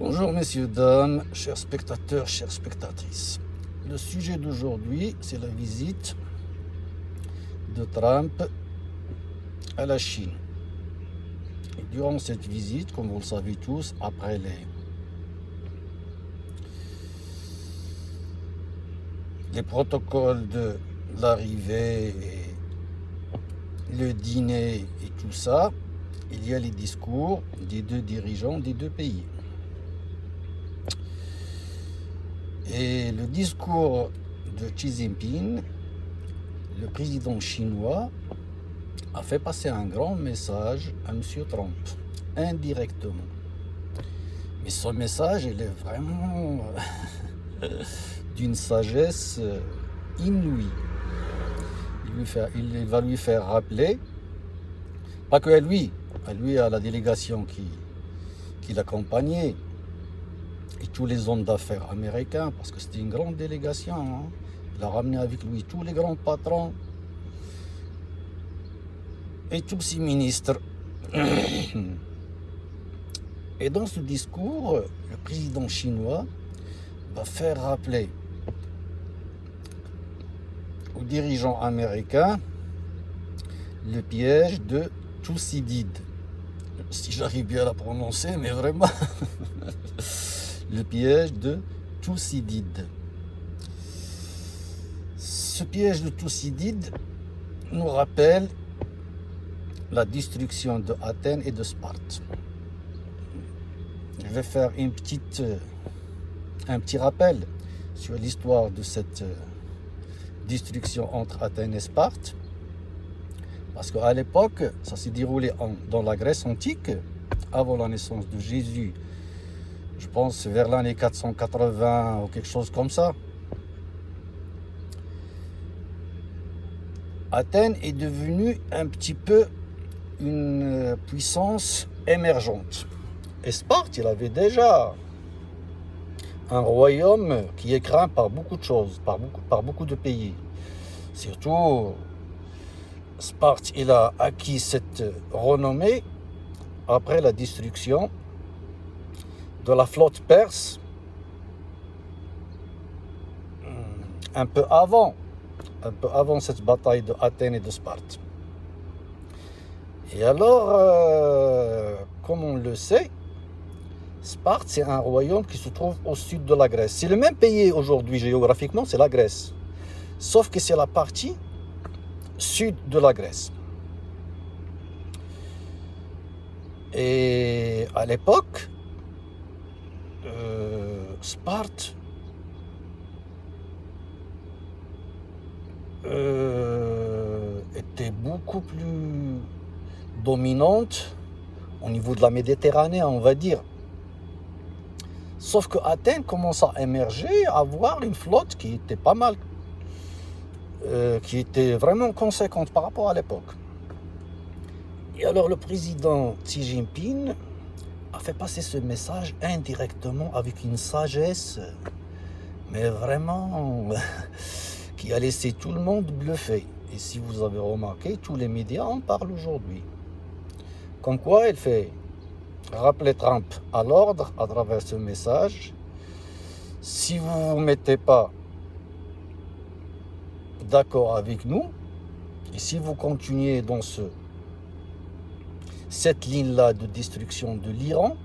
Bonjour messieurs, dames, chers spectateurs, chères spectatrices. Le sujet d'aujourd'hui, c'est la visite de Trump à la Chine. Et durant cette visite, comme vous le savez tous, après les protocoles de l'arrivée, et le dîner et tout ça, il y a les discours des deux dirigeants des deux pays. Et le discours de Xi Jinping, le président chinois, a fait passer un grand message à M. Trump, indirectement. Mais son message, il est vraiment d'une sagesse inouïe. Il va lui faire rappeler, pas que à lui, à la délégation qui l'accompagnait, et tous les hommes d'affaires américains, parce que c'était une grande délégation. Hein. Il a ramené avec lui tous les grands patrons et tous ses ministres. Et dans ce discours, le président chinois va faire rappeler aux dirigeants américains le piège de Thucydide. Si j'arrive bien à la prononcer, mais vraiment... le piège de Thucydide. Ce piège de Thucydide nous rappelle la destruction de Athènes et de Sparte. Je vais faire un petit rappel sur l'histoire de cette destruction entre Athènes et Sparte. Parce qu'à l'époque, ça s'est déroulé dans la Grèce antique, avant la naissance de Jésus. Je pense vers l'année 480 ou quelque chose comme ça. Athènes est devenue un petit peu une puissance émergente. Et Sparte, il avait déjà un royaume qui est craint par beaucoup de choses, par beaucoup de pays. Surtout, Sparte, il a acquis cette renommée après la destruction de la flotte perse, un peu avant cette bataille de Athènes et de Sparte. Et alors, comme on le sait, Sparte, c'est un royaume qui se trouve au sud de la Grèce. C'est le même pays aujourd'hui géographiquement, c'est la Grèce. Sauf que c'est la partie sud de la Grèce. Et à l'époque, Sparte était beaucoup plus dominante au niveau de la Méditerranée, on va dire. Sauf que Athènes commence à émerger, à avoir une flotte qui était pas mal, qui était vraiment conséquente par rapport à l'époque. Et alors le président Xi Jinping a fait passer ce message indirectement avec une sagesse, mais vraiment, qui a laissé tout le monde bluffé. Et si vous avez remarqué, tous les médias en parlent aujourd'hui. Comme quoi, il fait rappeler Trump à l'ordre à travers ce message. Si vous ne vous mettez pas d'accord avec nous, et si vous continuez dans cette ligne-là de destruction de l'Iran,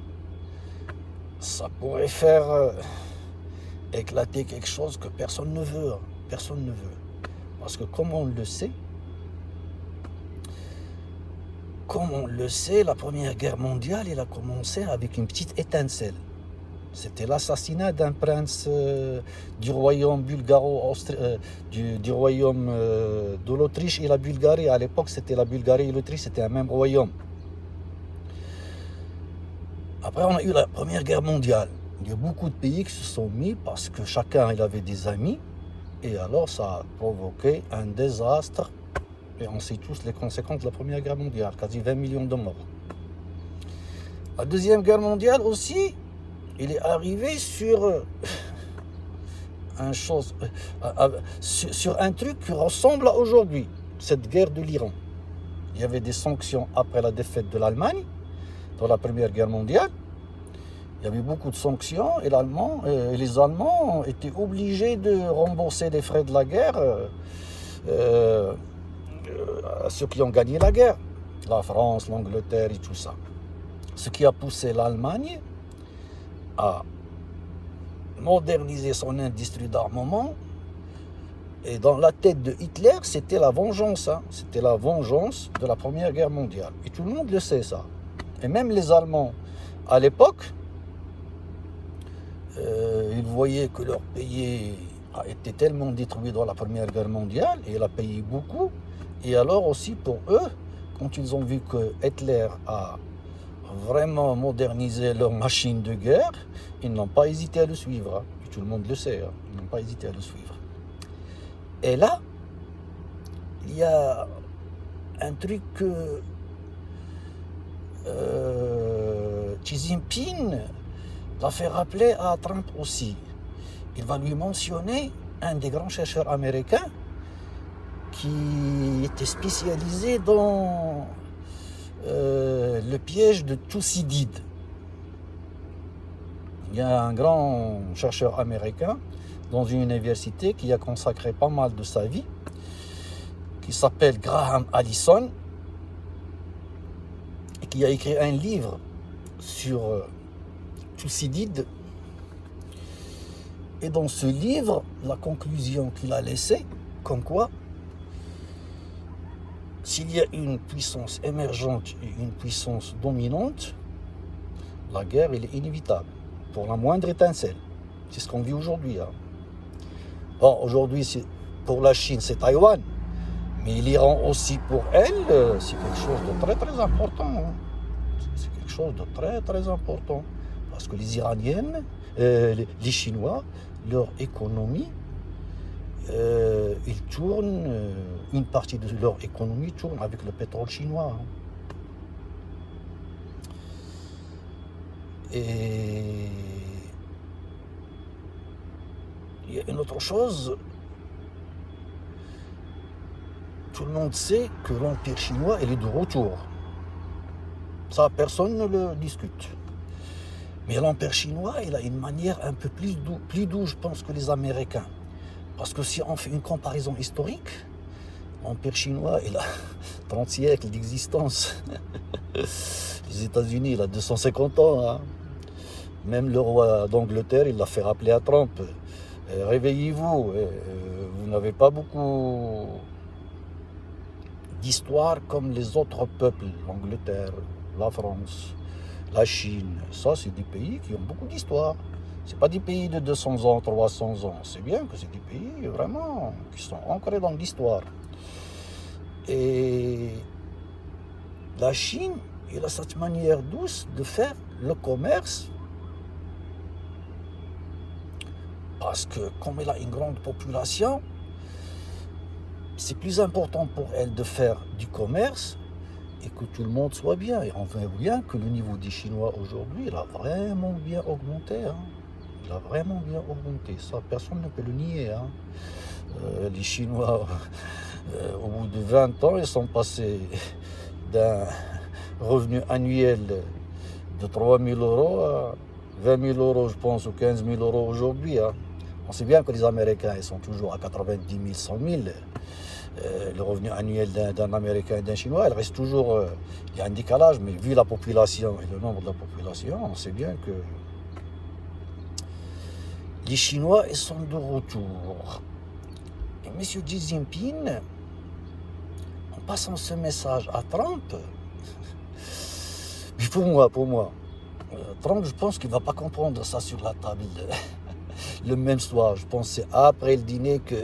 ça pourrait faire éclater quelque chose que personne ne veut. Personne ne veut. Parce que comme on le sait, la Première Guerre mondiale, elle a commencé avec une petite étincelle. C'était l'assassinat d'un prince du royaume du royaume de l'Autriche et la Bulgarie. À l'époque, c'était la Bulgarie et l'Autriche, c'était un même royaume. Après, on a eu la Première Guerre mondiale. Il y a beaucoup de pays qui se sont mis parce que chacun il avait des amis. Et alors, ça a provoqué un désastre. Et on sait tous les conséquences de la Première Guerre mondiale. Quasi 20 millions de morts. La Deuxième Guerre mondiale aussi, il est arrivé sur un truc qui ressemble à aujourd'hui. Cette guerre de l'Iran. Il y avait des sanctions après la défaite de l'Allemagne dans la Première Guerre mondiale. Il y avait beaucoup de sanctions et les Allemands étaient obligés de rembourser les frais de la guerre euh, à ceux qui ont gagné la guerre, la France, l'Angleterre et tout ça. Ce qui a poussé l'Allemagne à moderniser son industrie d'armement. Et dans la tête de Hitler, c'était la vengeance. C'était la vengeance de la Première Guerre mondiale. Et tout le monde le sait, ça. Et même les Allemands, à l'époque, ils voyaient que leur pays a été tellement détruit dans la Première Guerre mondiale, et il a payé beaucoup. Et alors aussi pour eux, quand ils ont vu que Hitler a vraiment modernisé leur machine de guerre, ils n'ont pas hésité à le suivre. Et tout le monde le sait, ils n'ont pas hésité à le suivre. Et là, il y a un truc que Xi Jinping l'a fait rappeler à Trump aussi. Il va lui mentionner un des grands chercheurs américains qui était spécialisé dans le piège de Thucydide. Il y a un grand chercheur américain dans une université qui a consacré pas mal de sa vie, qui s'appelle Graham Allison, et qui a écrit un livre sur Thucydide. Et dans ce livre, la conclusion qu'il a laissée, comme quoi, s'il y a une puissance émergente et une puissance dominante, la guerre elle est inévitable, pour la moindre étincelle. C'est ce qu'on vit aujourd'hui. Bon, aujourd'hui, pour la Chine, c'est Taïwan. Mais l'Iran aussi, pour elle, c'est quelque chose de très, très important. C'est quelque chose de très, très important. Parce que les Iraniennes, les Chinois, leur économie, ils tournent, une partie de leur économie tourne avec le pétrole chinois. Et il y a une autre chose, tout le monde sait que l'Empire chinois est de retour. Ça, personne ne le discute. Mais l'Empire chinois, il a une manière un peu plus douce, je pense, que les Américains. Parce que si on fait une comparaison historique, l'Empire chinois, il a 30 siècles d'existence. Les États-Unis, il a 250 ans. Même le roi d'Angleterre, il l'a fait rappeler à Trump. Réveillez-vous, vous n'avez pas beaucoup d'histoire comme les autres peuples, l'Angleterre, la France, la Chine. Ça, c'est des pays qui ont beaucoup d'histoire. C'est pas des pays de 200 ans, 300 ans. C'est bien que c'est des pays vraiment qui sont ancrés dans l'histoire. Et la Chine, elle a cette manière douce de faire le commerce. Parce que comme elle a une grande population, c'est plus important pour elle de faire du commerce et que tout le monde soit bien. Et on voit bien que le niveau des Chinois aujourd'hui, il a vraiment bien augmenté. Il a vraiment bien augmenté. Ça, personne ne peut le nier. Les Chinois, au bout de 20 ans, ils sont passés d'un revenu annuel de 3 000 euros à 20 000 euros, je pense, ou 15 000 euros aujourd'hui. On sait bien que les Américains, ils sont toujours à 90 000, 100 000. Le revenu annuel d'un Américain et d'un Chinois, il reste toujours... il y a un décalage, mais vu la population et le nombre de la population, on sait bien que les Chinois, ils sont de retour. Et M. Xi Jinping, en passant ce message à Trump, puis pour moi, Trump, je pense qu'il ne va pas comprendre ça sur la table le même soir. Je pense que c'est après le dîner que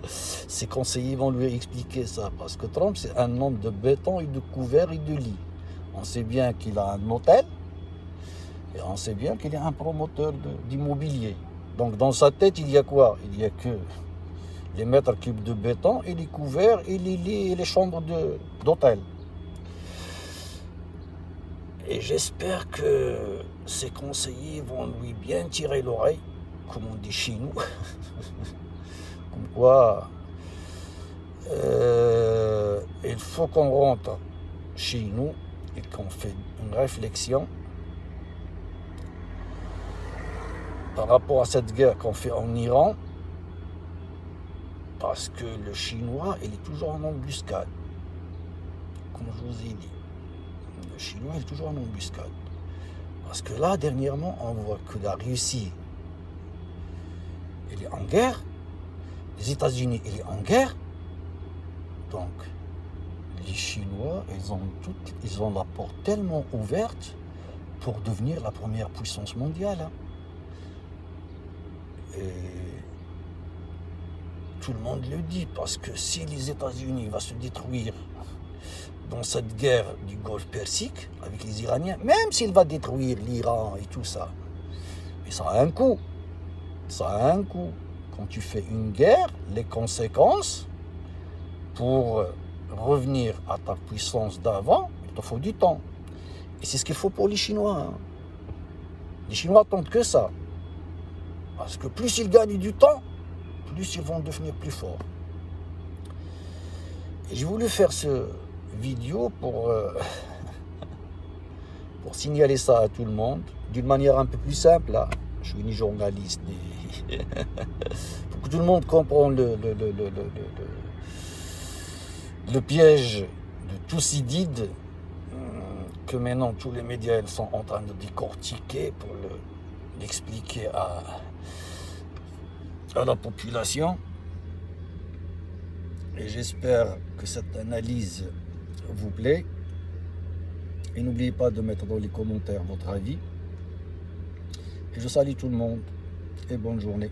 ses conseillers vont lui expliquer ça. Parce que Trump, c'est un homme de béton et de couvert et de lit. On sait bien qu'il a un hôtel et on sait bien qu'il est un promoteur d'immobilier. Donc dans sa tête, il y a quoi? Il n'y a que les mètres cubes de béton et les couverts et les lits et les chambres d'hôtel. Et j'espère que ses conseillers vont lui bien tirer l'oreille, comme on dit chez nous. Comme quoi, il faut qu'on rentre chez nous et qu'on fait une réflexion par rapport à cette guerre qu'on fait en Iran, parce que le Chinois, il est toujours en embuscade. Comme je vous ai dit, le Chinois il est toujours en embuscade. Parce que là, dernièrement, on voit que la Russie, elle est en guerre, les États-Unis, elle est en guerre. Donc, les Chinois, ils ont la porte tellement ouverte pour devenir la première puissance mondiale. Hein. Et tout le monde le dit, parce que si les États-Unis vont se détruire dans cette guerre du Golfe Persique avec les Iraniens, même s'il va détruire l'Iran et tout ça, mais ça a un coût. Ça a un coût. Quand tu fais une guerre, les conséquences, pour revenir à ta puissance d'avant, il te faut du temps. Et c'est ce qu'il faut pour les Chinois. Hein. Les Chinois attendent que ça. Parce que plus ils gagnent du temps, plus ils vont devenir plus forts. Et j'ai voulu faire ce vidéo pour signaler ça à tout le monde, d'une manière un peu plus simple. Là. Je suis ni journaliste, ni... pour que tout le monde comprenne le piège de Thucydide, que maintenant tous les médias ils sont en train de décortiquer pour l'expliquer à la population. Et j'espère que cette analyse vous plaît. Et n'oubliez pas de mettre dans les commentaires votre avis. Et je salue tout le monde et bonne journée.